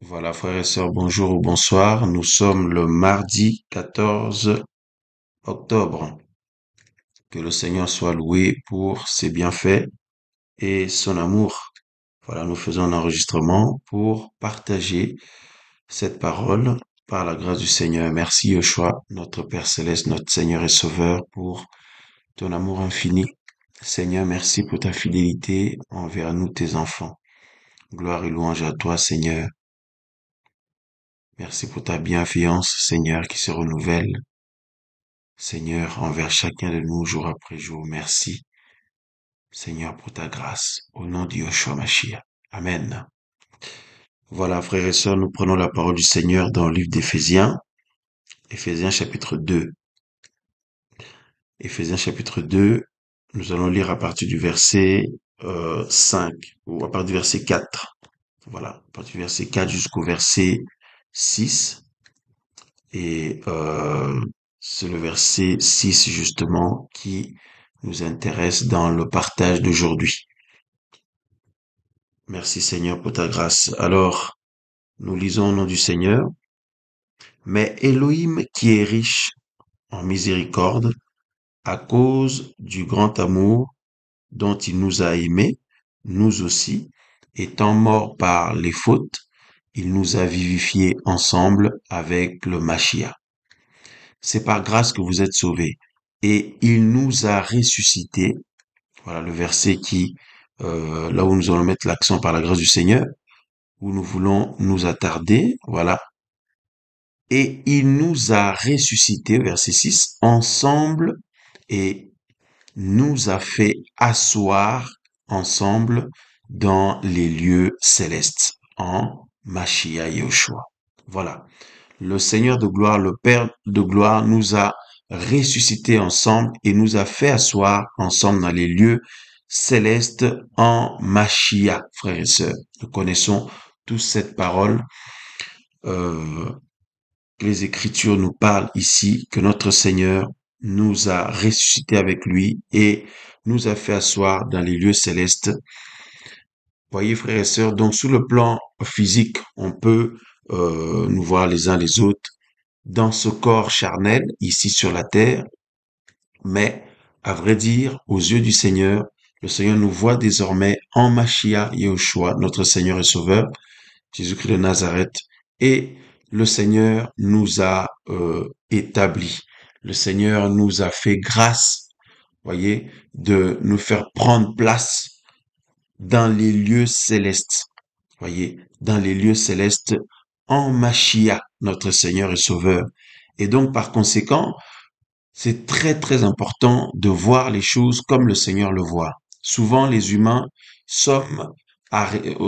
Voilà, frères et sœurs, bonjour ou bonsoir. Nous sommes le mardi 14 octobre. Que le Seigneur soit loué pour ses bienfaits et son amour. Voilà, nous faisons un enregistrement pour partager cette parole par la grâce du Seigneur. Merci, Yeshua, notre Père céleste, notre Seigneur et Sauveur, pour ton amour infini. Seigneur, merci pour ta fidélité envers nous, tes enfants. Gloire et louange à toi, Seigneur. Merci pour ta bienveillance, Seigneur, qui se renouvelle. Seigneur, envers chacun de nous, jour après jour, merci, Seigneur, pour ta grâce. Au nom de Yeshua Mashiach. Amen. Voilà, frères et sœurs, nous prenons la parole du Seigneur dans le livre d'Éphésiens, Éphésiens chapitre 2. Éphésiens chapitre 2, nous allons lire à partir du verset 5, ou à partir du verset 4. Voilà, à partir du verset 4 jusqu'au verset 6. Et c'est le verset 6 justement qui nous intéresse dans le partage d'aujourd'hui. Merci Seigneur pour ta grâce. Alors, nous lisons au nom du Seigneur. Mais Elohim qui est riche en miséricorde, à cause du grand amour dont il nous a aimés, nous aussi, étant morts par les fautes, il nous a vivifiés ensemble avec le Mashiach. C'est par grâce que vous êtes sauvés. Et il nous a ressuscités. Voilà le verset qui, là où nous allons mettre l'accent par la grâce du Seigneur, où nous voulons nous attarder. Voilà. Et il nous a ressuscités, verset 6, ensemble et nous a fait asseoir ensemble dans les lieux célestes, en Mashiach Yoshua. Voilà. Le Seigneur de gloire, le Père de gloire nous a ressuscités ensemble et nous a fait asseoir ensemble dans les lieux célestes en Mashiach, frères et sœurs. Nous connaissons tous cette parole. Les Écritures nous parlent ici que notre Seigneur nous a ressuscités avec lui et nous a fait asseoir dans les lieux célestes. Voyez, frères et sœurs, donc sur le plan physique, on peut nous voir les uns les autres dans ce corps charnel, ici sur la terre, mais à vrai dire, aux yeux du Seigneur, le Seigneur nous voit désormais en Mashiach Yahushua, notre Seigneur et Sauveur, Jésus-Christ de Nazareth, et le Seigneur nous a établis. Le Seigneur nous a fait grâce, voyez, de nous faire prendre place dans les lieux célestes. Voyez, dans les lieux célestes en Mashiach, notre Seigneur et Sauveur. Et donc, par conséquent, c'est très, très important de voir les choses comme le Seigneur le voit. Souvent, les humains sommes,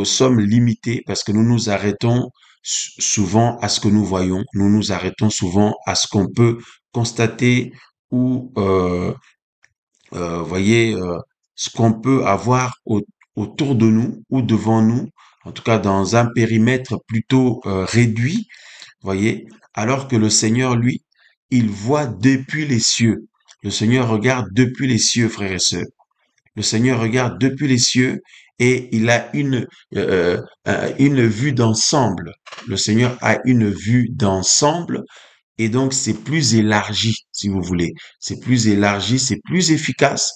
sommes limités parce que nous nous arrêtons souvent à ce que nous voyons. Nous nous arrêtons souvent à ce qu'on peut constater ou, voyez, ce qu'on peut avoir autour de nous ou devant nous, en tout cas dans un périmètre plutôt réduit, voyez, alors que le Seigneur, lui, il voit depuis les cieux. Le Seigneur regarde depuis les cieux, frères et sœurs. Le Seigneur regarde depuis les cieux et il a une vue d'ensemble. Le Seigneur a une vue d'ensemble et donc c'est plus élargi, si vous voulez. C'est plus élargi, c'est plus efficace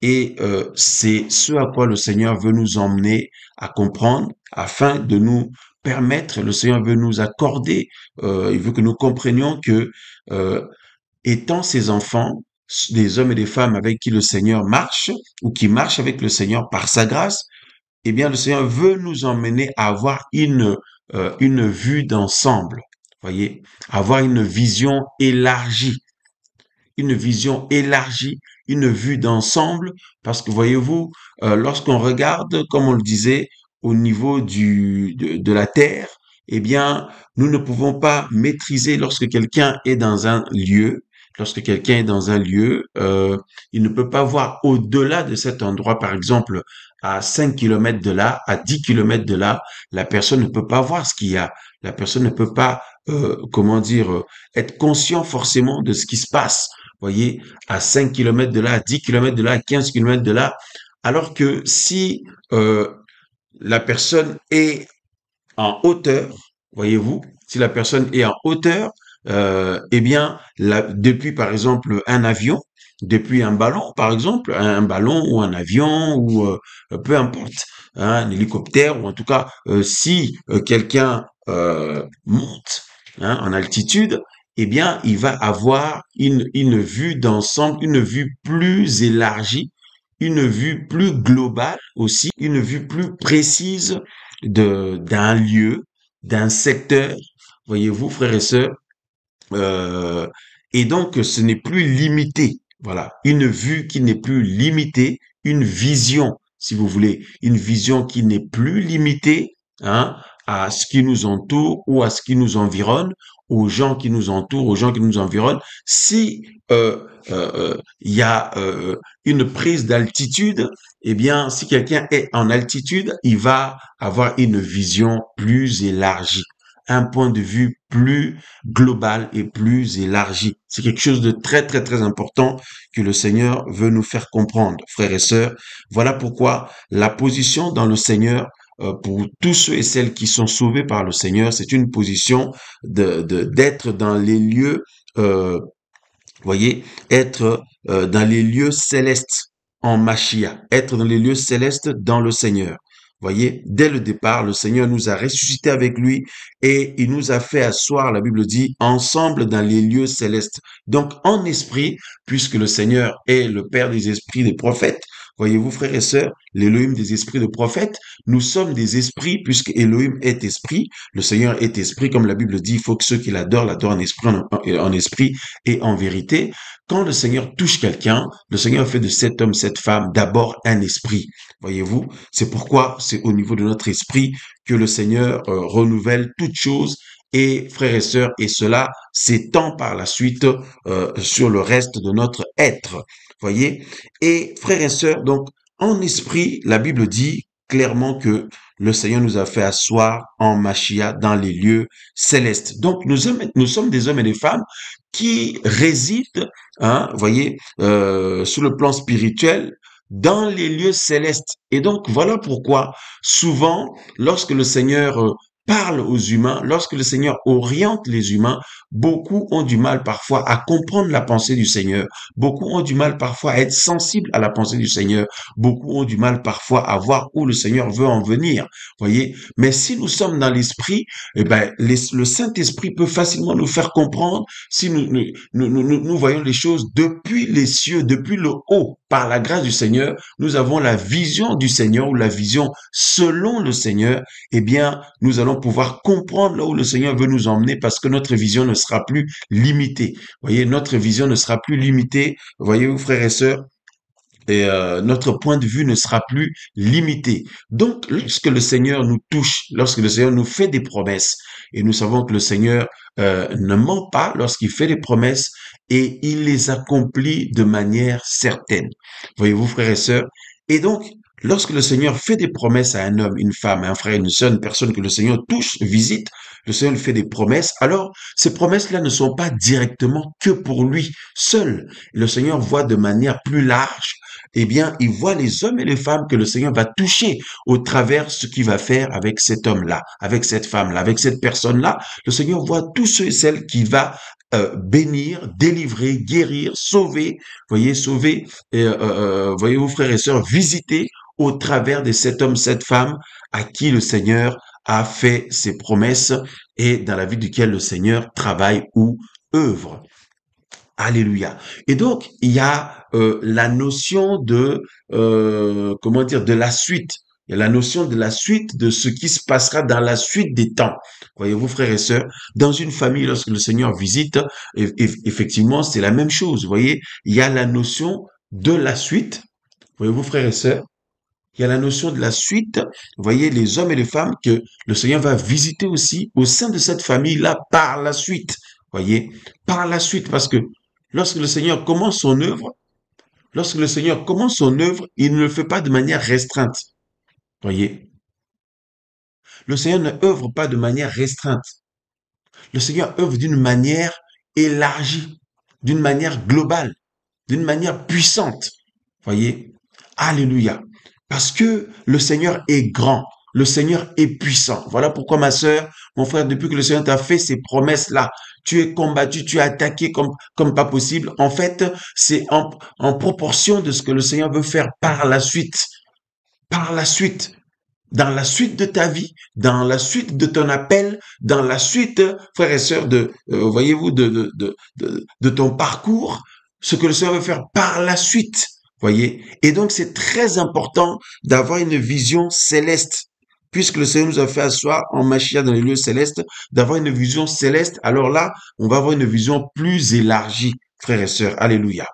et c'est ce à quoi le Seigneur veut nous emmener à comprendre afin de nous permettre, le Seigneur veut nous accorder, il veut que nous comprenions que euh, étant ses enfants, des hommes et des femmes avec qui le Seigneur marche ou qui marchent avec le Seigneur par sa grâce, eh bien le Seigneur veut nous emmener à avoir une vue d'ensemble, voyez, avoir une vision élargie, une vue d'ensemble, parce que voyez-vous, lorsqu'on regarde, comme on le disait, au niveau de la terre, eh bien, nous ne pouvons pas maîtriser lorsque quelqu'un est dans un lieu. Lorsque quelqu'un est dans un lieu, il ne peut pas voir au-delà de cet endroit, par exemple, à 5 kilomètres de là, à 10 kilomètres de là, la personne ne peut pas voir ce qu'il y a. La personne ne peut pas, comment dire, être conscient forcément de ce qui se passe voyez, à 5 kilomètres de là, à 10 kilomètres de là, à 15 kilomètres de là. Alors que si la personne est en hauteur, voyez-vous, si la personne est en hauteur, eh bien, depuis par exemple un avion, depuis un ballon par exemple, un ballon ou un avion ou peu importe, hein, un hélicoptère ou en tout cas, si quelqu'un monte en altitude, eh bien, il va avoir une vue d'ensemble, une vue plus élargie, une vue plus globale aussi, une vue plus précise d'un lieu, d'un secteur, voyez-vous, frères et sœurs. Euh, et donc, ce n'est plus limité. Voilà, une vue qui n'est plus limitée, une vision, si vous voulez, une vision qui n'est plus limitée, hein, à ce qui nous entoure ou à ce qui nous environne, aux gens qui nous entourent, aux gens qui nous environnent. Si il y a une prise d'altitude, eh bien, si quelqu'un est en altitude, il va avoir une vision plus élargie, un point de vue plus global et plus élargi. C'est quelque chose de très, très, très important que le Seigneur veut nous faire comprendre, frères et sœurs. Voilà pourquoi la position dans le Seigneur, pour tous ceux et celles qui sont sauvés par le Seigneur, c'est une position d'être dans les lieux, voyez, être dans les lieux célestes en Machia, être dans les lieux célestes dans le Seigneur. Voyez, dès le départ, le Seigneur nous a ressuscités avec lui et il nous a fait asseoir, la Bible dit, ensemble dans les lieux célestes. Donc, en esprit, puisque le Seigneur est le Père des esprits des prophètes, voyez-vous, frères et sœurs, l'Élohim des esprits de prophètes, nous sommes des esprits puisque Elohim est esprit, le Seigneur est esprit, comme la Bible dit, il faut que ceux qui l'adorent en esprit, en esprit et en vérité. Quand le Seigneur touche quelqu'un, le Seigneur fait de cet homme, cette femme, d'abord un esprit. Voyez-vous, c'est pourquoi c'est au niveau de notre esprit que le Seigneur renouvelle toutes choses. Et frères et sœurs, et cela s'étend par la suite sur le reste de notre être. Voyez? Et frères et sœurs, donc en esprit, la Bible dit clairement que le Seigneur nous a fait asseoir en Machia dans les lieux célestes. Donc nous sommes des hommes et des femmes qui résident, hein, voyez, sur le plan spirituel, dans les lieux célestes. Et donc, voilà pourquoi, souvent, lorsque le Seigneur parle aux humains, lorsque le Seigneur oriente les humains, beaucoup ont du mal parfois à comprendre la pensée du Seigneur. Beaucoup ont du mal parfois à être sensibles à la pensée du Seigneur. Beaucoup ont du mal parfois à voir où le Seigneur veut en venir. Voyez. Mais si nous sommes dans l'esprit, eh ben, le Saint-Esprit peut facilement nous faire comprendre si nous voyons les choses depuis les cieux, depuis le haut, par la grâce du Seigneur, nous avons la vision du Seigneur ou la vision selon le Seigneur, eh bien, nous allons pouvoir comprendre là où le Seigneur veut nous emmener parce que notre vision ne sera plus limitée. Voyez, notre vision ne sera plus limitée. Voyez-vous, frères et sœurs, et notre point de vue ne sera plus limité. Donc, lorsque le Seigneur nous touche, lorsque le Seigneur nous fait des promesses, et nous savons que le Seigneur ne ment pas lorsqu'il fait des promesses, et il les accomplit de manière certaine. Voyez-vous, frères et sœurs? Et donc, lorsque le Seigneur fait des promesses à un homme, une femme, un frère, une sœur, une personne que le Seigneur touche, visite, le Seigneur lui fait des promesses, alors ces promesses-là ne sont pas directement que pour lui seul. Le Seigneur voit de manière plus large, eh bien, il voit les hommes et les femmes que le Seigneur va toucher au travers ce qu'il va faire avec cet homme-là, avec cette femme-là, avec cette personne-là. Le Seigneur voit tous ceux et celles qu'il va bénir, délivrer, guérir, sauver, voyez, sauver, voyez vos frères et sœurs, visiter au travers de cet homme, cette femme à qui le Seigneur a fait ses promesses et dans la vie duquel le Seigneur travaille ou œuvre. Alléluia. Et donc, il y a la notion de, comment dire, de la suite. Il y a la notion de la suite, de ce qui se passera dans la suite des temps. Voyez-vous, frères et sœurs, dans une famille, lorsque le Seigneur visite, effectivement, c'est la même chose. Vous voyez, il y a la notion de la suite. Voyez-vous, frères et sœurs, il y a la notion de la suite. Vous voyez, les hommes et les femmes que le Seigneur va visiter aussi au sein de cette famille-là par la suite. Voyez, par la suite, parce que lorsque le Seigneur commence son œuvre, lorsque le Seigneur commence son œuvre, il ne le fait pas de manière restreinte. Voyez, le Seigneur ne œuvre pas de manière restreinte. Le Seigneur œuvre d'une manière élargie, d'une manière globale, d'une manière puissante. Voyez, alléluia. Parce que le Seigneur est grand. le Seigneur est puissant. Voilà pourquoi, ma sœur, mon frère, depuis que le Seigneur t'a fait ces promesses-là, tu es combattu, tu es attaqué comme pas possible. En fait, c'est en proportion de ce que le Seigneur veut faire par la suite. Par la suite. Dans la suite de ta vie, dans la suite de ton appel, dans la suite, frères et sœurs, voyez-vous, de ton parcours, ce que le Seigneur veut faire par la suite, voyez. Et donc, c'est très important d'avoir une vision céleste. Puisque le Seigneur nous a fait asseoir en Machia dans les lieux célestes, d'avoir une vision céleste, alors là, on va avoir une vision plus élargie, frères et sœurs. Alléluia.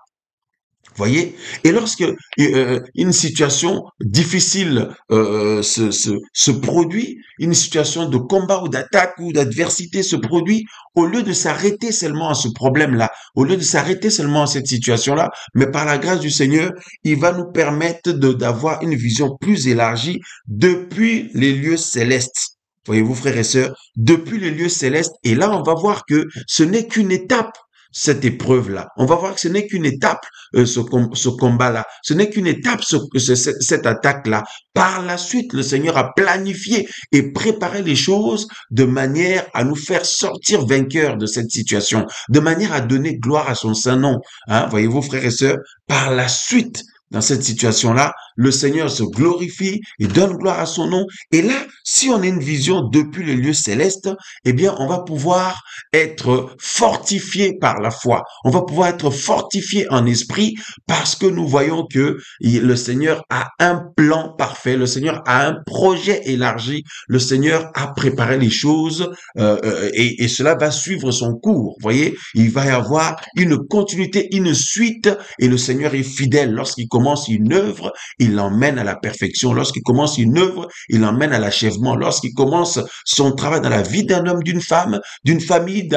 Voyez. Et lorsque une situation difficile se produit, une situation de combat ou d'attaque ou d'adversité se produit, au lieu de s'arrêter seulement à ce problème-là, au lieu de s'arrêter seulement à cette situation-là, mais par la grâce du Seigneur, il va nous permettre d'avoir une vision plus élargie depuis les lieux célestes. Voyez-vous, frères et sœurs, depuis les lieux célestes. Et là, on va voir que ce n'est qu'une étape, cette épreuve-là. On va voir que ce n'est qu'une étape, ce combat-là. Ce n'est qu'une étape, cette attaque-là. Par la suite, le Seigneur a planifié et préparé les choses de manière à nous faire sortir vainqueurs de cette situation, de manière à donner gloire à son saint nom. Hein, voyez-vous, frères et sœurs, par la suite, dans cette situation-là, le Seigneur se glorifie et donne gloire à son nom. Et là, si on a une vision depuis les lieux célestes, eh bien, on va pouvoir être fortifié par la foi. On va pouvoir être fortifié en esprit parce que nous voyons que le Seigneur a un plan parfait, le Seigneur a un projet élargi, le Seigneur a préparé les choses et cela va suivre son cours. Vous voyez, il va y avoir une continuité, une suite et le Seigneur est fidèle. Lorsqu'il commence une œuvre, il l'emmène à la perfection. Lorsqu'il commence une œuvre, il l'emmène à l'achèvement. Lorsqu'il commence son travail dans la vie d'un homme, d'une femme, d'une famille,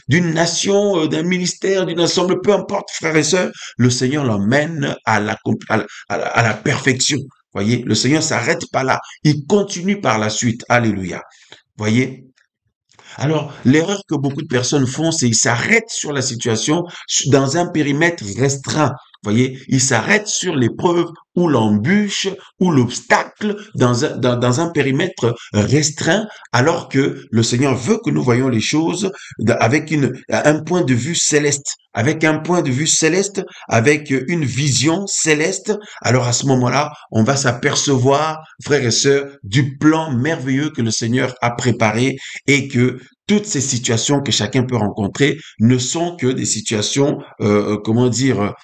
d'une nation, d'un ministère, d'une assemblée, peu importe, frères et sœurs, le Seigneur l'emmène à la perfection. Voyez, le Seigneur s'arrête pas là, il continue par la suite. Alléluia. Voyez. Alors, l'erreur que beaucoup de personnes font, c'est qu'ils s'arrêtent sur la situation dans un périmètre restreint. Voyez, ils s'arrêtent sur l'épreuve ou l'embûche ou l'obstacle dans un périmètre restreint, alors que le Seigneur veut que nous voyions les choses avec un point de vue céleste, avec un point de vue céleste, avec une vision céleste. Alors à ce moment-là, on va s'apercevoir, frères et sœurs, du plan merveilleux que le Seigneur a préparé et que toutes ces situations que chacun peut rencontrer ne sont que des situations, comment dire,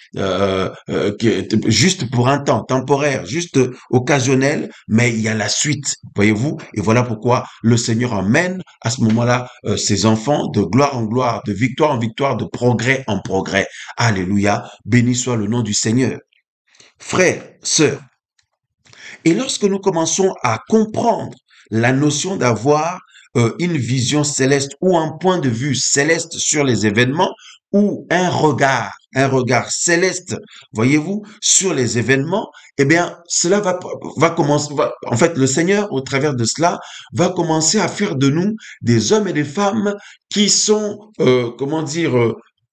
juste pour un temps, temporaire, juste occasionnel, mais il y a la suite, voyez-vous. Et voilà pourquoi le Seigneur emmène à ce moment-là ses enfants de gloire en gloire, de victoire en victoire, de progrès en progrès. Alléluia, béni soit le nom du Seigneur. Frères, sœurs, et lorsque nous commençons à comprendre la notion d'avoir une vision céleste ou un point de vue céleste sur les événements ou un regard céleste, voyez-vous, sur les événements, eh bien, cela va commencer, en fait, le Seigneur, au travers de cela, va commencer à faire de nous des hommes et des femmes qui sont, comment dire,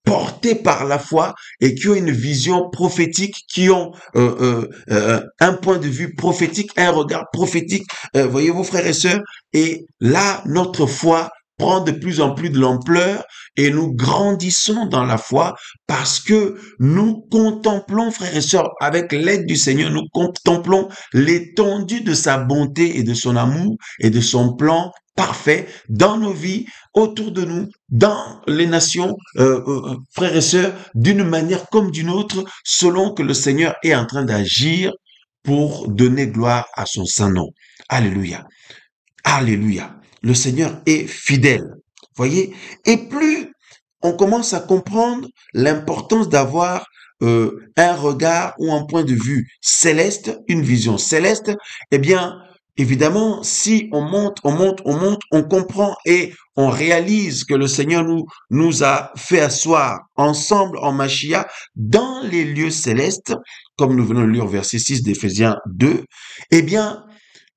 portés par la foi et qui ont une vision prophétique, qui ont un point de vue prophétique, un regard prophétique, voyez-vous, frères et sœurs, et là, notre foi prend de plus en plus de l'ampleur et nous grandissons dans la foi parce que nous contemplons, frères et sœurs, avec l'aide du Seigneur, nous contemplons l'étendue de sa bonté et de son amour et de son plan parfait dans nos vies, autour de nous, dans les nations, frères et sœurs, d'une manière comme d'une autre, selon que le Seigneur est en train d'agir pour donner gloire à son saint nom. Alléluia. Alléluia. Le Seigneur est fidèle. Voyez? Et plus on commence à comprendre l'importance d'avoir un regard ou un point de vue céleste, une vision céleste, eh bien, évidemment, si on comprend et on réalise que le Seigneur nous a fait asseoir ensemble en Machia dans les lieux célestes, comme nous venons de lire au verset 6 d'Éphésiens 2, eh bien,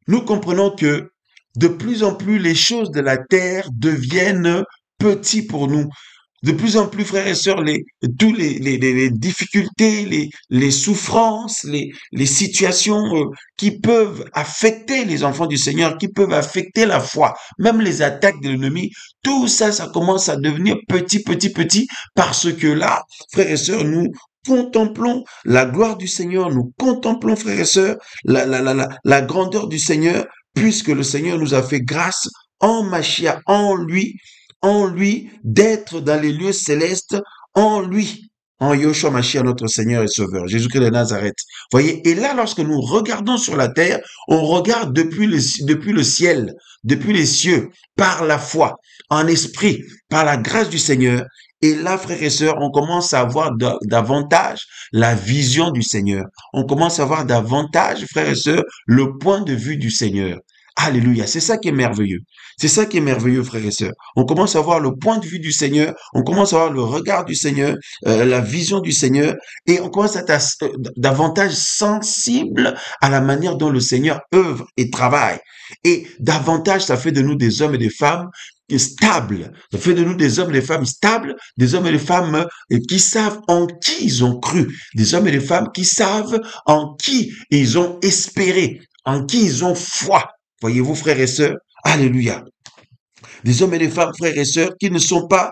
nous comprenons que de plus en plus les choses de la terre deviennent petits pour nous. De plus en plus, frères et sœurs, tous les difficultés, les souffrances, les situations qui peuvent affecter les enfants du Seigneur, qui peuvent affecter la foi, même les attaques de l'ennemi, tout ça, ça commence à devenir petit, parce que là, frères et sœurs, nous contemplons la gloire du Seigneur, nous contemplons, frères et sœurs, la grandeur du Seigneur, puisque le Seigneur nous a fait grâce en Machia, en lui, d'être dans les lieux célestes, en lui, en Yoshua Mashiach, notre Seigneur et Sauveur, Jésus-Christ de Nazareth. Voyez, et là, lorsque nous regardons sur la terre, on regarde depuis le ciel, depuis les cieux, par la foi, en esprit, par la grâce du Seigneur. Et là, frères et sœurs, on commence à voir davantage la vision du Seigneur. On commence à voir davantage, frères et sœurs, le point de vue du Seigneur. Alléluia, c'est ça qui est merveilleux. C'est ça qui est merveilleux, frères et sœurs. On commence à voir le point de vue du Seigneur, on commence à voir le regard du Seigneur, la vision du Seigneur, et on commence à être davantage sensible à la manière dont le Seigneur œuvre et travaille. Et davantage, ça fait de nous des hommes et des femmes stables. Ça fait de nous des hommes et des femmes stables, des hommes et des femmes qui savent en qui ils ont cru, des hommes et des femmes qui savent en qui ils ont espéré, en qui ils ont foi. Voyez-vous, frères et sœurs, alléluia. Des hommes et des femmes, frères et sœurs, qui ne sont pas,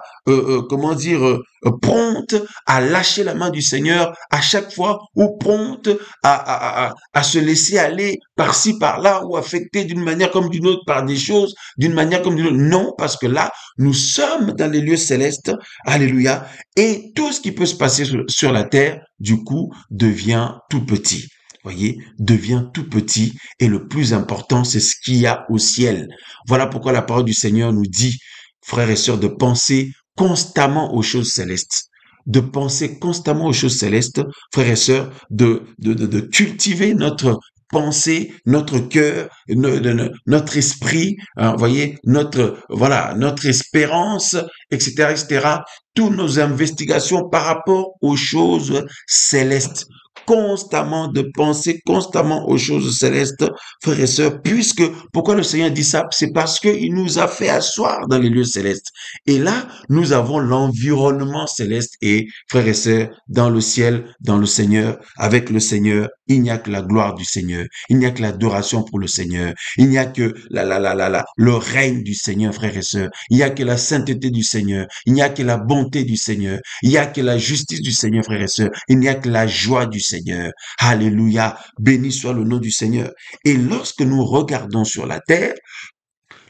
comment dire, promptes à lâcher la main du Seigneur à chaque fois ou promptes à se laisser aller par-ci, par-là ou affectés d'une manière comme d'une autre par des choses, d'une manière comme d'une autre. Non, parce que là, nous sommes dans les lieux célestes, alléluia, et tout ce qui peut se passer sur la terre, du coup, devient tout petit. Voyez, devient tout petit et le plus important, c'est ce qu'il y a au ciel. Voilà pourquoi la parole du Seigneur nous dit, frères et sœurs, de penser constamment aux choses célestes. De penser constamment aux choses célestes, frères et sœurs, de cultiver notre pensée, notre cœur, notre esprit, hein, voyez, notre espérance, etc., etc., toutes nos investigations par rapport aux choses célestes, constamment de penser constamment aux choses célestes, frères et sœurs, puisque, pourquoi le Seigneur dit ça? C'est parce qu'il nous a fait asseoir dans les lieux célestes. Et là, nous avons l'environnement céleste et, frères et sœurs, dans le ciel, dans le Seigneur, avec le Seigneur, il n'y a que la gloire du Seigneur. Il n'y a que l'adoration pour le Seigneur. Il n'y a que le règne du Seigneur, frères et sœurs. Il n'y a que la sainteté du Seigneur. Il n'y a que la bonté du Seigneur. Il n'y a que la justice du Seigneur, frères et sœurs. Il n'y a que la joie du Seigneur. Alléluia. Béni soit le nom du Seigneur. Et lorsque nous regardons sur la terre,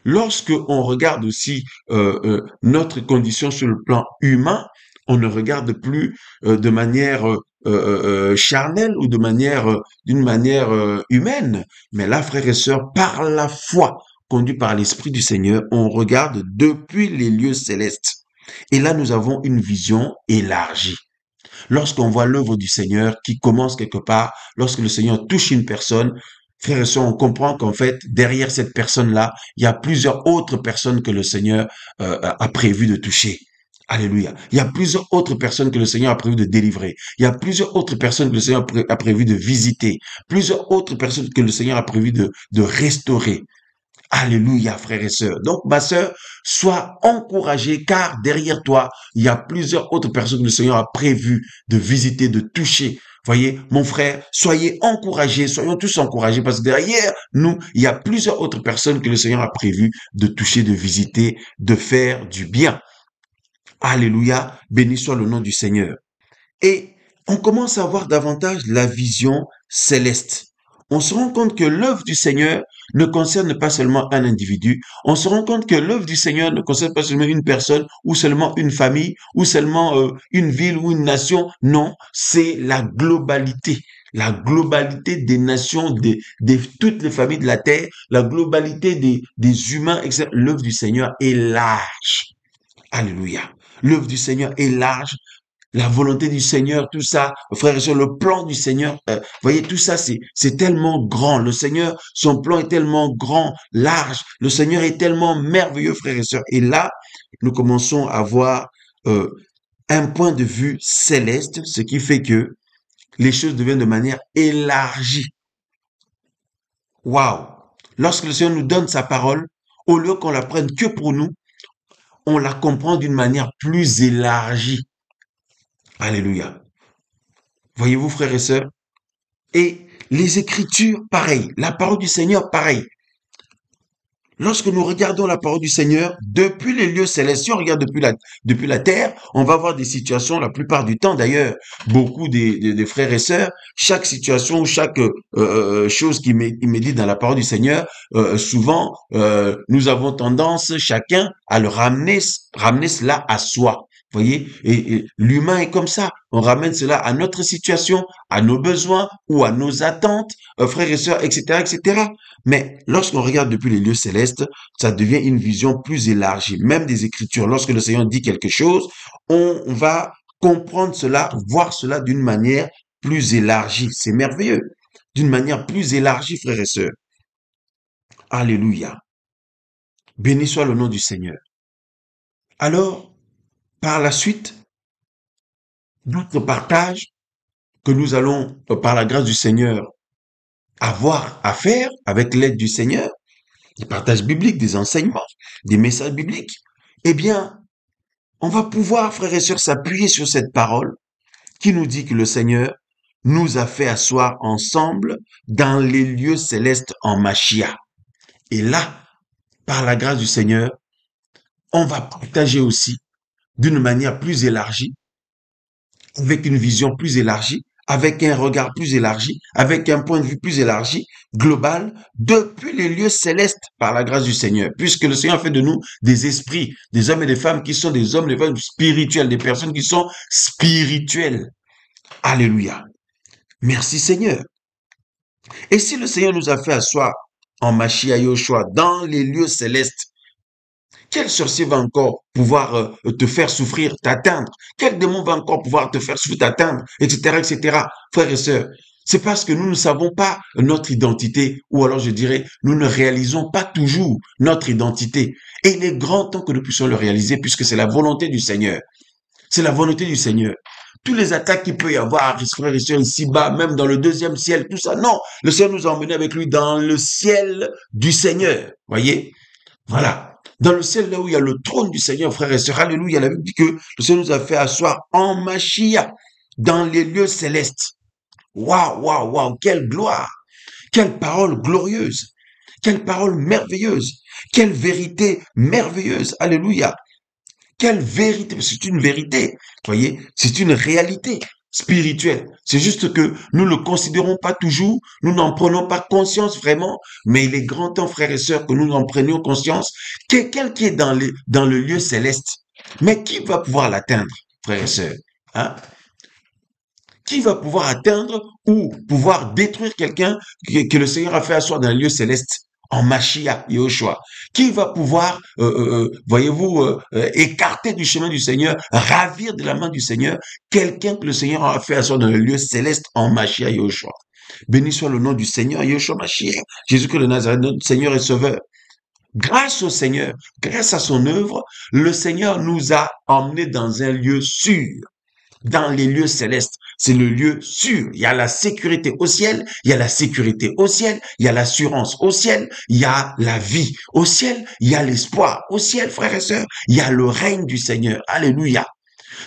lorsque on regarde aussi notre condition sur le plan humain, on ne regarde plus de manière charnelle ou d'une manière humaine. Mais là, frères et sœurs, par la foi, conduit par l'Esprit du Seigneur, on regarde depuis les lieux célestes. Et là, nous avons une vision élargie. Lorsqu'on voit l'œuvre du Seigneur qui commence quelque part, lorsque le Seigneur touche une personne, frères et sœurs, on comprend qu'en fait, derrière cette personne-là, il y a plusieurs autres personnes que le Seigneur a prévu de toucher. Alléluia. Il y a plusieurs autres personnes que le Seigneur a prévu de délivrer. Il y a plusieurs autres personnes que le Seigneur a prévu de visiter. Plusieurs autres personnes que le Seigneur a prévu de restaurer. Alléluia, frères et sœurs. Donc, ma sœur, sois encouragée car derrière toi, il y a plusieurs autres personnes que le Seigneur a prévu de visiter, de toucher. Voyez, mon frère, soyez encouragés, soyons tous encouragés parce que derrière nous, il y a plusieurs autres personnes que le Seigneur a prévu de toucher, de visiter, de faire du bien. Alléluia, béni soit le nom du Seigneur. Et on commence à voir davantage la vision céleste. On se rend compte que l'œuvre du Seigneur ne concerne pas seulement un individu. On se rend compte que l'œuvre du Seigneur ne concerne pas seulement une personne ou seulement une famille ou seulement une ville ou une nation. Non, c'est la globalité. La globalité des nations, toutes les familles de la terre, la globalité des humains, etc. L'œuvre du Seigneur est large. Alléluia. L'œuvre du Seigneur est large. La volonté du Seigneur, tout ça, frères et sœurs, le plan du Seigneur, voyez, tout ça, c'est tellement grand. Le Seigneur, son plan est tellement grand, large. Le Seigneur est tellement merveilleux, frères et sœurs. Et là, nous commençons à voir un point de vue céleste, ce qui fait que les choses deviennent de manière élargie. Waouh! Lorsque le Seigneur nous donne sa parole, au lieu qu'on la prenne que pour nous, on la comprend d'une manière plus élargie. Alléluia. Voyez-vous, frères et sœurs? Et les Écritures, pareil. La parole du Seigneur, pareil. Lorsque nous regardons la parole du Seigneur, depuis les lieux célestes, si on regarde depuis la terre, on va voir des situations, la plupart du temps d'ailleurs, beaucoup des frères et sœurs, chaque situation, chaque chose qui m'est dit dans la parole du Seigneur, souvent, nous avons tendance, chacun, à ramener cela à soi. Voyez, et l'humain est comme ça. On ramène cela à notre situation, à nos besoins ou à nos attentes, frères et sœurs, etc., etc. Mais lorsqu'on regarde depuis les lieux célestes, ça devient une vision plus élargie, même des Écritures. Lorsque le Seigneur dit quelque chose, on va comprendre cela, voir cela d'une manière plus élargie. C'est merveilleux. D'une manière plus élargie, frères et sœurs. Alléluia. Béni soit le nom du Seigneur. Alors, par la suite, d'autres partages que nous allons, par la grâce du Seigneur, avoir à faire avec l'aide du Seigneur, des partages bibliques, des enseignements, des messages bibliques, eh bien, on va pouvoir, frères et sœurs, s'appuyer sur cette parole qui nous dit que le Seigneur nous a fait asseoir ensemble dans les lieux célestes en Machia. Et là, par la grâce du Seigneur, on va partager aussi d'une manière plus élargie, avec une vision plus élargie, avec un regard plus élargi, avec un point de vue plus élargi, global, depuis les lieux célestes par la grâce du Seigneur, puisque le Seigneur fait de nous des esprits, des hommes et des femmes qui sont des hommes et des femmes spirituels, des personnes qui sont spirituelles. Alléluia. Merci Seigneur. Et si le Seigneur nous a fait asseoir en Machia Yoshua dans les lieux célestes, quel sorcier va encore pouvoir te faire souffrir, t'atteindre? Quel démon va encore pouvoir te faire souffrir, t'atteindre, etc., etc. Frères et sœurs, c'est parce que nous ne savons pas notre identité, ou alors je dirais, nous ne réalisons pas toujours notre identité. Et il est grand temps que nous puissions le réaliser, puisque c'est la volonté du Seigneur. C'est la volonté du Seigneur. Tous les attaques qu'il peut y avoir, frères et sœurs, ici-bas, même dans le deuxième ciel, tout ça, non. Le Seigneur nous a emmenés avec lui dans le ciel du Seigneur. Voyez? Voilà. Dans le ciel, là où il y a le trône du Seigneur, frères et sœurs, alléluia, la Bible dit que le Seigneur nous a fait asseoir en Machia, dans les lieux célestes. Waouh, waouh, waouh, quelle gloire! Quelle parole glorieuse! Quelle parole merveilleuse! Quelle vérité merveilleuse! Alléluia! Quelle vérité! C'est une vérité, voyez, c'est une réalité spirituelle. C'est juste que nous ne le considérons pas toujours, nous n'en prenons pas conscience vraiment, mais il est grand temps, frères et sœurs, que nous en prenions conscience. Quelqu'un qui est dans le lieu céleste, mais qui va pouvoir l'atteindre, frères et sœurs? Hein? Qui va pouvoir atteindre ou pouvoir détruire quelqu'un que le Seigneur a fait asseoir dans le lieu céleste en Mashiach, Yahushua? Qui va pouvoir, voyez-vous, écarter du chemin du Seigneur, ravir de la main du Seigneur, quelqu'un que le Seigneur a fait asseoir dans le lieu céleste en Mashiach, Yahushua? Béni soit le nom du Seigneur, Yahushua Mashiach, Jésus-Christ de Nazareth, notre Seigneur et Sauveur. Grâce au Seigneur, grâce à son œuvre, le Seigneur nous a emmenés dans un lieu sûr, dans les lieux célestes. C'est le lieu sûr. Il y a la sécurité au ciel, il y a la sécurité au ciel, il y a l'assurance au ciel, il y a la vie au ciel, il y a l'espoir au ciel, frères et sœurs, il y a le règne du Seigneur. Alléluia.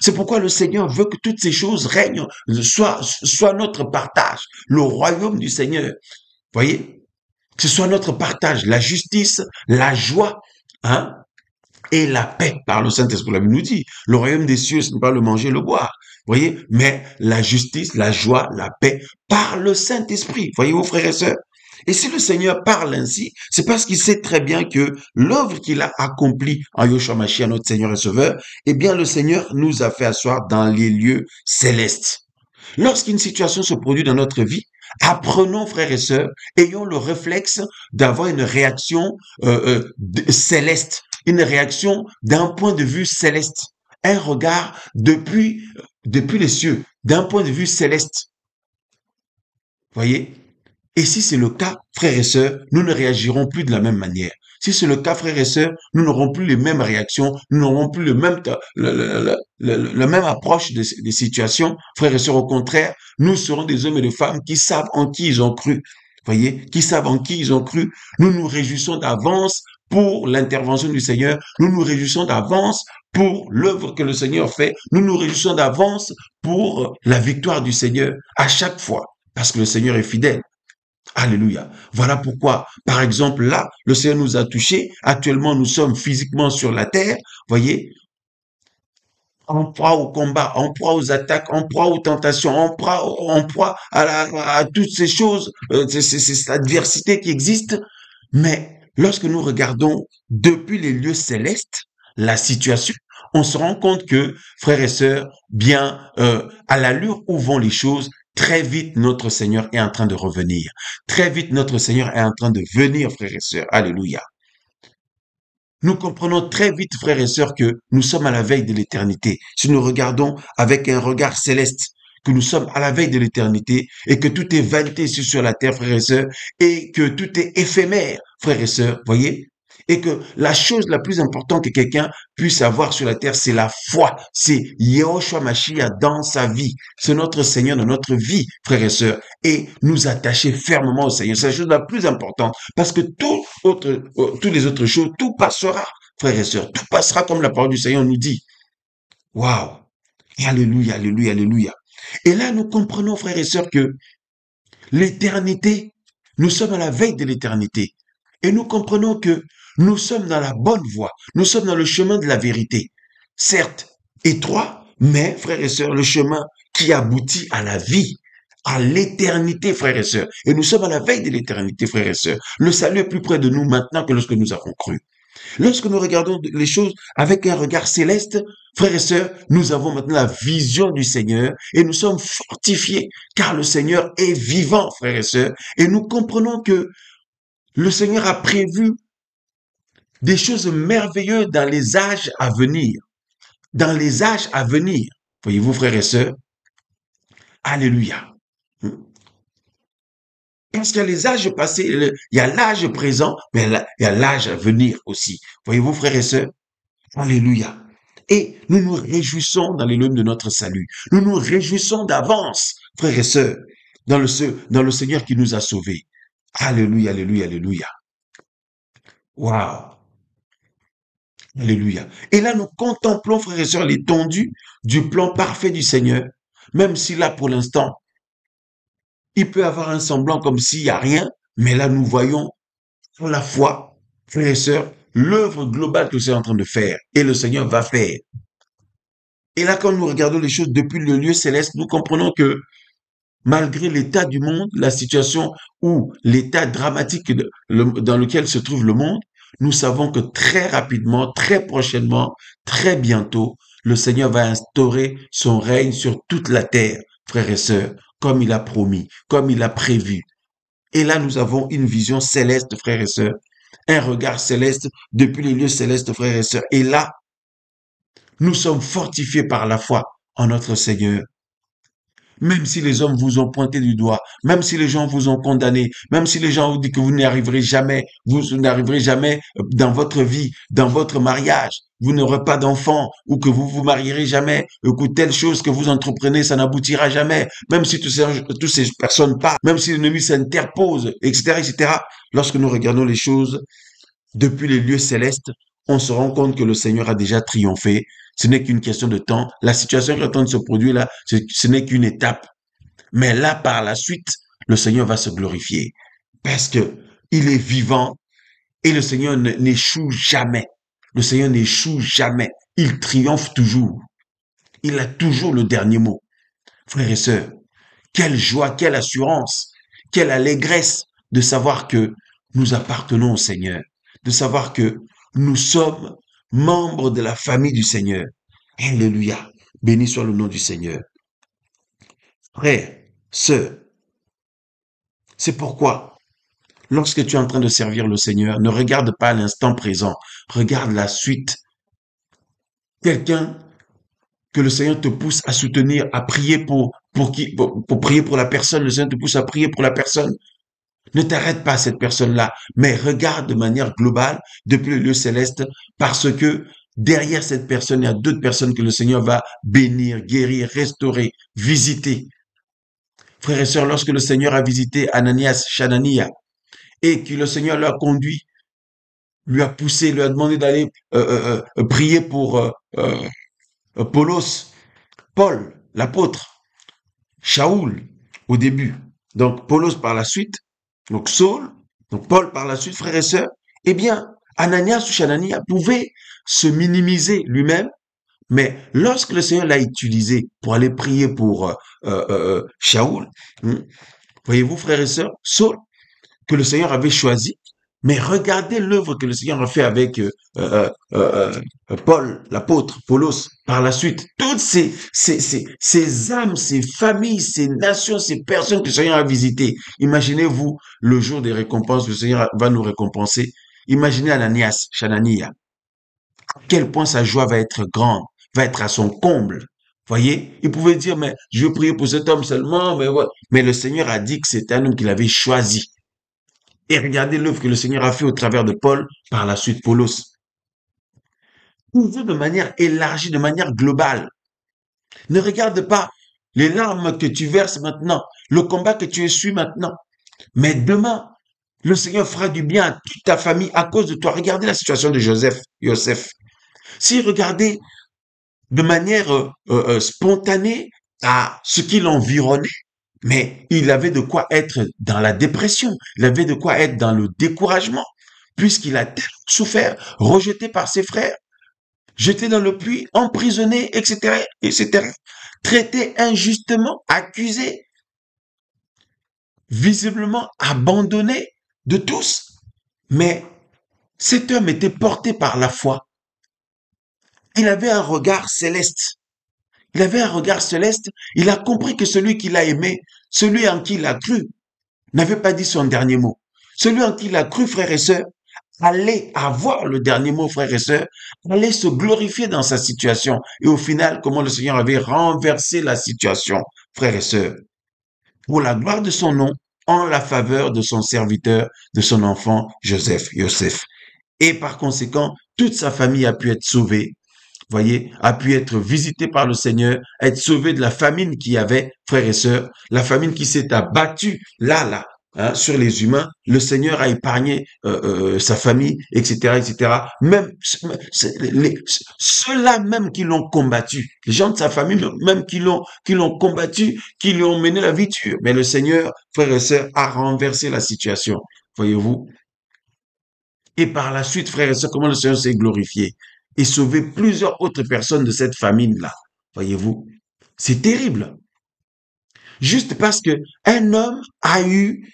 C'est pourquoi le Seigneur veut que toutes ces choses règnent, soient notre partage, le royaume du Seigneur. Voyez, que ce soit notre partage, la justice, la joie, hein, et la paix par le Saint-Esprit. La Bible nous dit, le royaume des cieux, ce n'est pas le manger, le boire. Voyez, mais la justice, la joie, la paix par le Saint-Esprit. Voyez-vous, frères et sœurs? Et si le Seigneur parle ainsi, c'est parce qu'il sait très bien que l'œuvre qu'il a accomplie en Yeshua Mashiach, notre Seigneur et Sauveur, eh bien, le Seigneur nous a fait asseoir dans les lieux célestes. Lorsqu'une situation se produit dans notre vie, apprenons, frères et sœurs, ayons le réflexe d'avoir une réaction céleste, une réaction d'un point de vue céleste, un regard depuis les cieux, d'un point de vue céleste. Voyez? Et si c'est le cas, frères et sœurs, nous ne réagirons plus de la même manière. Si c'est le cas, frères et sœurs, nous n'aurons plus les mêmes réactions, nous n'aurons plus le même approche des situations. Frères et sœurs, au contraire, nous serons des hommes et des femmes qui savent en qui ils ont cru. Voyez, qui savent en qui ils ont cru. Nous nous réjouissons d'avance pour l'intervention du Seigneur. Nous nous réjouissons d'avance pour l'œuvre que le Seigneur fait. Nous nous réjouissons d'avance pour la victoire du Seigneur à chaque fois, parce que le Seigneur est fidèle. Alléluia. Voilà pourquoi, par exemple, là, le Seigneur nous a touchés. Actuellement, nous sommes physiquement sur la terre. Voyez, en proie au combat, en proie aux attaques, en proie aux tentations, en proie à toutes ces choses, cette adversité qui existe. Mais lorsque nous regardons depuis les lieux célestes la situation, on se rend compte que, frères et sœurs, bien à l'allure où vont les choses, très vite notre Seigneur est en train de revenir. Très vite notre Seigneur est en train de venir, frères et sœurs. Alléluia. Nous comprenons très vite, frères et sœurs, que nous sommes à la veille de l'éternité. Si nous regardons avec un regard céleste, que nous sommes à la veille de l'éternité et que tout est vanité ici sur la terre, frères et sœurs, et que tout est éphémère, frères et sœurs, voyez? Et que la chose la plus importante que quelqu'un puisse avoir sur la terre, c'est la foi. C'est Yehoshua Mashiach dans sa vie. C'est notre Seigneur dans notre vie, frères et sœurs. Et nous attacher fermement au Seigneur. C'est la chose la plus importante. Parce que toutes les autres choses, tout passera, frères et sœurs. Tout passera comme la parole du Seigneur nous dit. Waouh! Alléluia, alléluia, alléluia. Et là, nous comprenons, frères et sœurs, que l'éternité, nous sommes à la veille de l'éternité. Et nous comprenons que nous sommes dans la bonne voie. Nous sommes dans le chemin de la vérité. Certes, étroit, mais, frères et sœurs, le chemin qui aboutit à la vie, à l'éternité, frères et sœurs. Et nous sommes à la veille de l'éternité, frères et sœurs. Le salut est plus près de nous maintenant que lorsque nous avons cru. Lorsque nous regardons les choses avec un regard céleste, frères et sœurs, nous avons maintenant la vision du Seigneur et nous sommes fortifiés car le Seigneur est vivant, frères et sœurs. Et nous comprenons que le Seigneur a prévu des choses merveilleuses dans les âges à venir. Dans les âges à venir. Voyez-vous, frères et sœurs? Alléluia. Parce qu'il y a les âges passés, il y a l'âge présent, mais il y a l'âge à venir aussi. Voyez-vous, frères et sœurs? Alléluia. Et nous nous réjouissons dans les lunes de notre salut. Nous nous réjouissons d'avance, frères et sœurs, dans le Seigneur qui nous a sauvés. Alléluia, alléluia, alléluia. Waouh. Alléluia. Et là, nous contemplons, frères et sœurs, l'étendue du plan parfait du Seigneur. Même si là, pour l'instant, il peut avoir un semblant comme s'il n'y a rien, mais là, nous voyons à la fois, frères et sœurs, l'œuvre globale que c'est en train de faire et le Seigneur va faire. Et là, quand nous regardons les choses depuis le lieu céleste, nous comprenons que malgré l'état du monde, la situation ou l'état dramatique dans lequel se trouve le monde, nous savons que très rapidement, très prochainement, très bientôt, le Seigneur va instaurer son règne sur toute la terre, frères et sœurs, comme il a promis, comme il a prévu. Et là, nous avons une vision céleste, frères et sœurs, un regard céleste depuis les lieux célestes, frères et sœurs. Et là, nous sommes fortifiés par la foi en notre Seigneur. Même si les hommes vous ont pointé du doigt, même si les gens vous ont condamné, même si les gens vous disent que vous n'arriverez jamais dans votre vie, dans votre mariage, vous n'aurez pas d'enfants ou que vous vous marierez jamais, ou que telle chose que vous entreprenez, ça n'aboutira jamais, même si toutes ces personnes parlent, même si l'ennemi s'interpose, etc., etc. Lorsque nous regardons les choses depuis les lieux célestes, on se rend compte que le Seigneur a déjà triomphé. Ce n'est qu'une question de temps. La situation qui est en train de se produire là, ce n'est qu'une étape. Mais là, par la suite, le Seigneur va se glorifier. Parce que il est vivant et le Seigneur n'échoue jamais. Le Seigneur n'échoue jamais. Il triomphe toujours. Il a toujours le dernier mot. Frères et sœurs, quelle joie, quelle assurance, quelle allégresse de savoir que nous appartenons au Seigneur, de savoir que nous sommes membres de la famille du Seigneur. Alléluia. Béni soit le nom du Seigneur. Frères, sœurs, c'est pourquoi, lorsque tu es en train de servir le Seigneur, ne regarde pas l'instant présent, regarde la suite. Quelqu'un que le Seigneur te pousse à soutenir, à prier pour prier pour la personne, le Seigneur te pousse à prier pour la personne. Ne t'arrête pas à cette personne-là, mais regarde de manière globale depuis le lieu céleste, parce que derrière cette personne, il y a d'autres personnes que le Seigneur va bénir, guérir, restaurer, visiter. Frères et sœurs, lorsque le Seigneur a visité Ananias, Shanania, et que le Seigneur l'a conduit lui a poussé, lui a demandé d'aller prier pour Paulos, Paul, l'apôtre, Shaoul au début. Donc Paulos par la suite, donc Saul, donc Paul par la suite, frères et sœurs. Eh bien, Ananias ou Shanania pouvait se minimiser lui-même, mais lorsque le Seigneur l'a utilisé pour aller prier pour Shaoul, voyez-vous, frères et sœurs, Saul, que le Seigneur avait choisi, mais regardez l'œuvre que le Seigneur a fait avec Paul, l'apôtre, Paulos, par la suite. Toutes ces âmes, ces familles, ces nations, ces personnes que le Seigneur a visitées. Imaginez-vous le jour des récompenses, le Seigneur va nous récompenser. Imaginez Ananias, Shanania, à quel point sa joie va être grande, va être à son comble. Voyez, il pouvait dire, mais je veux prier pour cet homme seulement, mais ouais. Mais le Seigneur a dit que c'était un homme qu'il avait choisi. Et regardez l'œuvre que le Seigneur a fait au travers de Paul, par la suite Paulos. Toujours de manière élargie, de manière globale. Ne regarde pas les larmes que tu verses maintenant, le combat que tu essuies maintenant. Mais demain, le Seigneur fera du bien à toute ta famille à cause de toi. Regardez la situation de Joseph. Si regardez de manière spontanée à ce qui l'environnait, mais il avait de quoi être dans la dépression, il avait de quoi être dans le découragement, puisqu'il a tellement souffert, rejeté par ses frères, jeté dans le puits, emprisonné, etc., etc., traité injustement, accusé, visiblement abandonné de tous. Mais cet homme était porté par la foi. Il avait un regard céleste. Il avait un regard céleste. Il a compris que celui qu'il a aimé, celui en qui il a cru, n'avait pas dit son dernier mot. Celui en qui il a cru, frères et sœurs, allait avoir le dernier mot, frères et sœurs, allait se glorifier dans sa situation. Et au final, comment le Seigneur avait renversé la situation, frères et sœurs, pour la gloire de son nom, en la faveur de son serviteur, de son enfant, Yosef. Et par conséquent, toute sa famille a pu être sauvée, voyez, a pu être visité par le Seigneur, être sauvé de la famine qu'il y avait, frères et sœurs, la famine qui s'est abattue là, hein, sur les humains. Le Seigneur a épargné sa famille, etc., etc. Même ceux-là même qui l'ont combattu, les gens de sa famille même qui l'ont combattu, qui lui ont mené la vie dure. Mais le Seigneur, frères et sœurs, a renversé la situation, voyez-vous. Et par la suite, frères et sœurs, comment le Seigneur s'est glorifié et sauvé plusieurs autres personnes de cette famine-là. Voyez-vous, c'est terrible. Juste parce que un homme a eu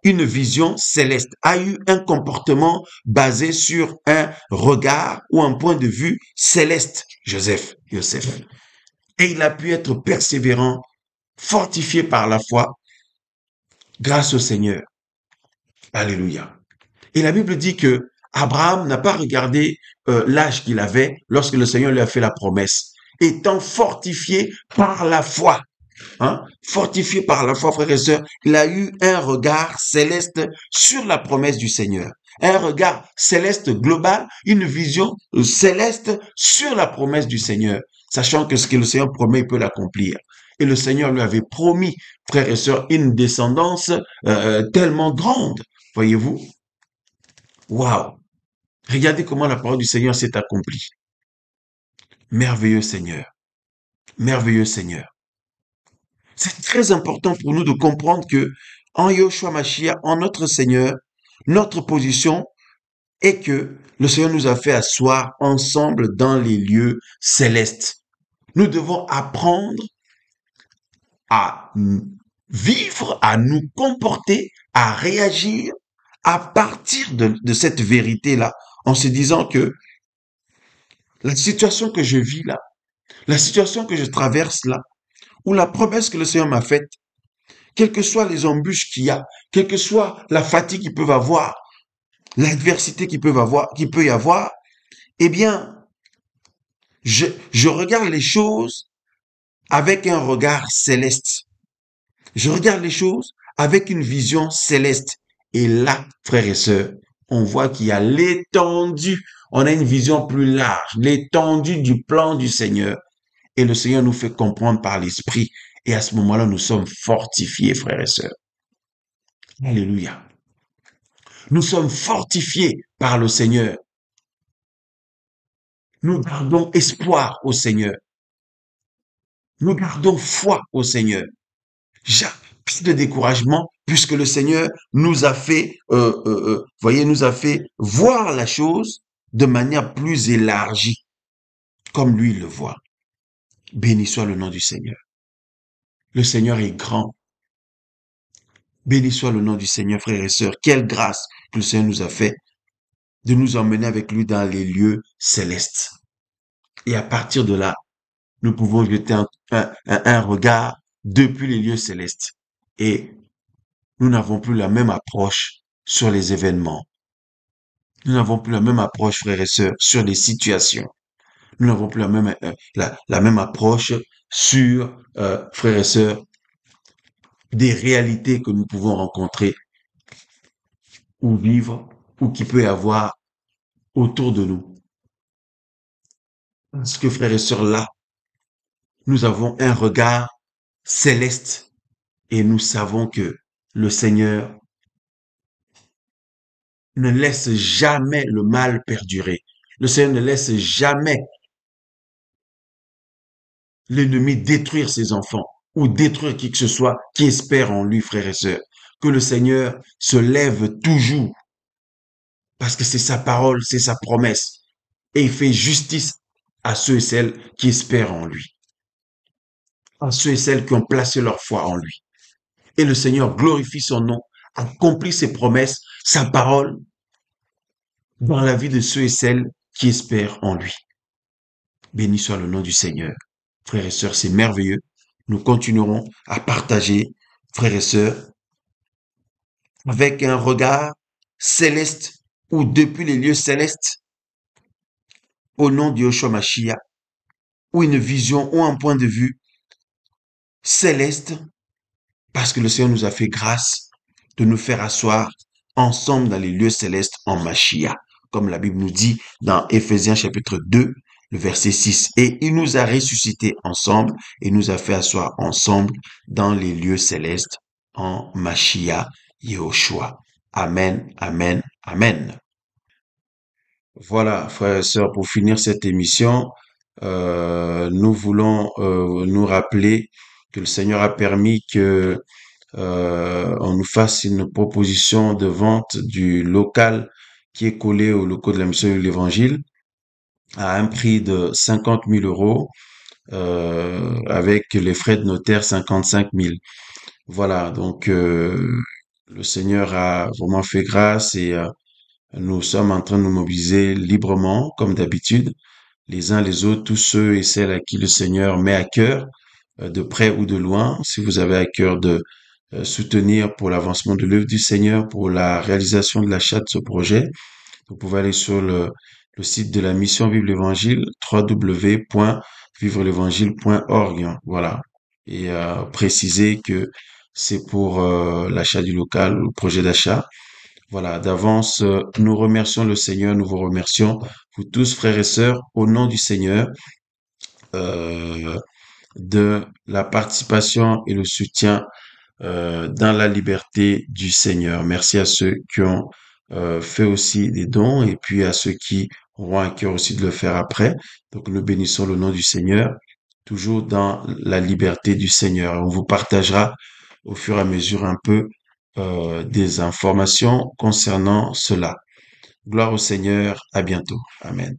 une vision céleste, a eu un comportement basé sur un regard ou un point de vue céleste, Yosef. Et il a pu être persévérant, fortifié par la foi, grâce au Seigneur. Alléluia. Et la Bible dit que Abraham n'a pas regardé l'âge qu'il avait lorsque le Seigneur lui a fait la promesse, étant fortifié par la foi. Hein, fortifié par la foi, frères et sœurs, il a eu un regard céleste sur la promesse du Seigneur. Un regard céleste global, une vision céleste sur la promesse du Seigneur, sachant que ce que le Seigneur promet, il peut l'accomplir. Et le Seigneur lui avait promis, frères et sœurs, une descendance tellement grande, voyez-vous. Waouh! Regardez comment la parole du Seigneur s'est accomplie. Merveilleux Seigneur. Merveilleux Seigneur. C'est très important pour nous de comprendre que en Yahushua Mashiach, en notre Seigneur, notre position est que le Seigneur nous a fait asseoir ensemble dans les lieux célestes. Nous devons apprendre à vivre, à nous comporter, à réagir à partir de cette vérité-là, en se disant que la situation que je vis là, la situation que je traverse là, ou la promesse que le Seigneur m'a faite, quelles que soient les embûches qu'il y a, quelle que soit la fatigue qu'ils peuvent avoir, l'adversité qu'ils peuvent avoir, qu'il peut y avoir, eh bien, je regarde les choses avec un regard céleste. Je regarde les choses avec une vision céleste. Et là, frères et sœurs, on voit qu'il y a l'étendue. On a une vision plus large, l'étendue du plan du Seigneur. Et le Seigneur nous fait comprendre par l'Esprit. Et à ce moment-là, nous sommes fortifiés, frères et sœurs. Alléluia. Nous sommes fortifiés par le Seigneur. Nous gardons espoir au Seigneur. Nous gardons foi au Seigneur. Plus de découragement puisque le Seigneur nous a fait, voyez, nous a fait voir la chose de manière plus élargie, comme lui le voit. Béni soit le nom du Seigneur. Le Seigneur est grand. Béni soit le nom du Seigneur, frères et sœurs. Quelle grâce que le Seigneur nous a fait de nous emmener avec lui dans les lieux célestes. Et à partir de là, nous pouvons jeter un regard depuis les lieux célestes. Et nous n'avons plus la même approche sur les événements. Nous n'avons plus la même approche, frères et sœurs, sur les situations. Nous n'avons plus la même approche sur, frères et sœurs, des réalités que nous pouvons rencontrer ou vivre ou qui peut y avoir autour de nous. Parce que, frères et sœurs, là, nous avons un regard céleste et nous savons que le Seigneur ne laisse jamais le mal perdurer. Le Seigneur ne laisse jamais l'ennemi détruire ses enfants ou détruire qui que ce soit qui espère en lui, frères et sœurs. Que le Seigneur se lève toujours parce que c'est sa parole, c'est sa promesse et il fait justice à ceux et celles qui espèrent en lui, à ceux et celles qui ont placé leur foi en lui. Et le Seigneur glorifie son nom, accomplit ses promesses, sa parole dans la vie de ceux et celles qui espèrent en lui. Béni soit le nom du Seigneur. Frères et sœurs, c'est merveilleux. Nous continuerons à partager, frères et sœurs, avec un regard céleste ou depuis les lieux célestes, au nom de Yeshua Mashiach, ou une vision ou un point de vue céleste, parce que le Seigneur nous a fait grâce de nous faire asseoir ensemble dans les lieux célestes en Mashiach, comme la Bible nous dit dans Éphésiens chapitre 2, le verset 6. Et il nous a ressuscités ensemble et nous a fait asseoir ensemble dans les lieux célestes en Mashiach Yehoshua. Amen, amen, amen. Voilà, frères et sœurs, pour finir cette émission, nous voulons nous rappeler que le Seigneur a permis que on nous fasse une proposition de vente du local qui est collé au local de la mission de l'Évangile à un prix de 50 000 euros avec les frais de notaire 55 000. Voilà, donc le Seigneur a vraiment fait grâce et nous sommes en train de nous mobiliser librement, comme d'habitude, les uns les autres, tous ceux et celles à qui le Seigneur met à cœur, de près ou de loin. Si vous avez à cœur de soutenir pour l'avancement de l'œuvre du Seigneur, pour la réalisation de l'achat de ce projet, vous pouvez aller sur le site de la mission Vivre l'Évangile, www.vivrelevangile.org. Voilà. Et préciser que c'est pour l'achat du local, le projet d'achat. Voilà, d'avance, nous remercions le Seigneur, nous vous remercions, vous tous, frères et sœurs, au nom du Seigneur, euh, de la participation et le soutien dans la liberté du Seigneur. Merci à ceux qui ont fait aussi des dons et puis à ceux qui auront à cœur aussi de le faire après. Donc nous bénissons le nom du Seigneur, toujours dans la liberté du Seigneur. On vous partagera au fur et à mesure un peu des informations concernant cela. Gloire au Seigneur, à bientôt. Amen.